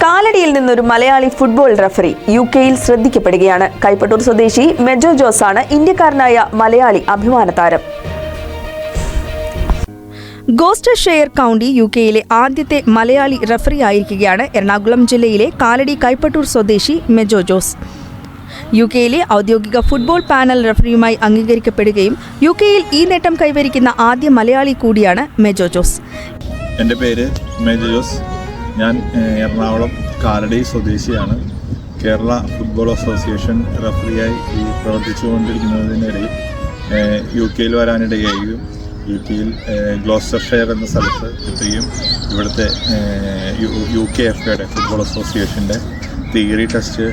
കാലടിയിൽ നിന്നൊരു Malayali football referee യുകെയിൽ ശ്രദ്ധിക്കപ്പെടുകയാണ്. Kaipattoor സ്വദേശി മെജോ ജോസ് ആണ് ഇന്ത്യക്കാരനായ മലയാളി അഭിമാന താരം. ഗോസ്റ്റർഷെയർ കൗണ്ടി യുകെയിലെ ആദ്യത്തെ മലയാളി റഫറി ആയിരിക്കുകയാണ് എറണാകുളം ജില്ലയിലെ കാലടി കൈപ്പട്ടൂർ സ്വദേശി മെജോ ജോസ്. യുകെയിലെ ഔദ്യോഗിക ഫുട്ബോൾ പാനൽ റഫറിയുമായി അംഗീകരിക്കപ്പെടുകയും യുകെയിൽ ഈ നേട്ടം കൈവരിക്കുന്ന ആദ്യ മലയാളി കൂടിയാണ് മെജോ ജോസ്. എൻ്റെ പേര് മെജോ ജോസ്. ഞാൻ എറണാകുളം കാലടി സ്വദേശിയാണ്. കേരള ഫുട്ബോൾ അസോസിയേഷൻ റഫറിയായി പ്രവർത്തിച്ചുകൊണ്ടിരിക്കുന്നതിനിടയിൽ യുകെയിൽ വരാനിടയായും യുകെയിൽ ഗ്ലോസ്റ്റർഷെയർ എന്ന സ്ഥലത്ത് എത്തുകയും ഇവിടുത്തെ UKFAയുടെ ഫുട്ബോൾ അസോസിയേഷൻ്റെ തിയറി ടെസ്റ്റ്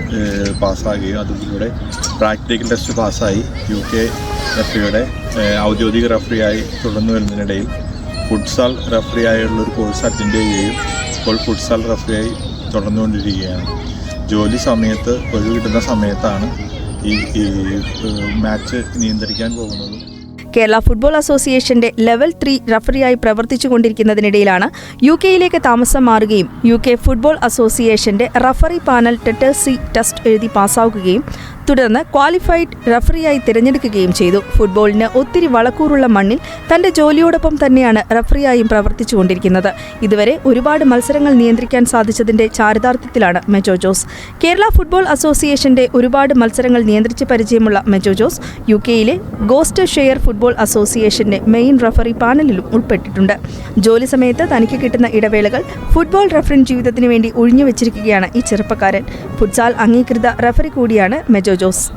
പാസ്സാകുകയും അതിലൂടെ പ്രാക്ടിക്കൽ ടെസ്റ്റ് പാസ്സായി UKFAയുടെ ഔദ്യോഗിക റഫറിയായി തുടർന്നു വരുന്നതിനിടയിൽ ഫുട്സാൽ റഫറിയായുള്ളൊരു കോഴ്സ് അറ്റൻഡ് ചെയ്യുകയും ഇപ്പോൾ ഫുട്സാൽ റഫറിയായി തുടർന്നുകൊണ്ടിരിക്കുകയാണ്. ജോലി സമയത്ത് ഒഴിവ് കിട്ടുന്ന സമയത്താണ് ഈ മാച്ച് നിയന്ത്രിക്കാൻ പോകുന്നത്. കേരള ഫുട്ബോൾ അസോസിയേഷന്റെ ലെവൽ 3 റഫറിയായി പ്രവർത്തിച്ചുകൊണ്ടിരിക്കുന്നതിനിടയിലാണ് യുകെയിലേക്ക് താമസം മാറുകയും UK ഫുട്ബോൾ അസോസിയേഷന്റെ റഫറി പാനൽ ടെറ്റേഴ്സി ടെസ്റ്റ് എഴുതി പാസ്സാവുകയും തുടർന്ന് ക്വാളിഫൈഡ് റഫറിയായി തിരഞ്ഞെടുക്കുകയും ചെയ്തു. ഫുട്ബോളിന് ഒത്തിരി വളക്കൂറുള്ള മണ്ണിൽ തന്റെ ജോലിയോടൊപ്പം തന്നെയാണ് റഫറിയായും പ്രവർത്തിച്ചുകൊണ്ടിരിക്കുന്നത്. ഇതുവരെ ഒരുപാട് മത്സരങ്ങൾ നിയന്ത്രിക്കാൻ സാധിച്ചതിന്റെ ചാരിതാർത്ഥ്യത്തിലാണ് മെജോ ജോസ്. കേരള ഫുട്ബോൾ അസോസിയേഷന്റെ ഒരുപാട് മത്സരങ്ങൾ നിയന്ത്രിച്ച് പരിചയമുള്ള മെജോ ജോസ് യുകെയിലെ ഗോസ്റ്റർഷെയർ ഫുട്ബോൾ അസോസിയേഷന്റെ മെയിൻ റഫറി പാനലിലും ഉൾപ്പെട്ടിട്ടുണ്ട്. ജോലി സമയത്ത് തനിക്ക് കിട്ടുന്ന ഇടവേളകൾ ഫുട്ബോൾ റഫറിംഗ് ജീവിതത്തിന് വേണ്ടി ഒഴിഞ്ഞുവെച്ചിരിക്കുകയാണ് ഈ ചെറുപ്പക്കാരൻ. ഫുട്സാൽ അംഗീകൃത റഫറി കൂടിയാണ് മെജോ ജോസ്.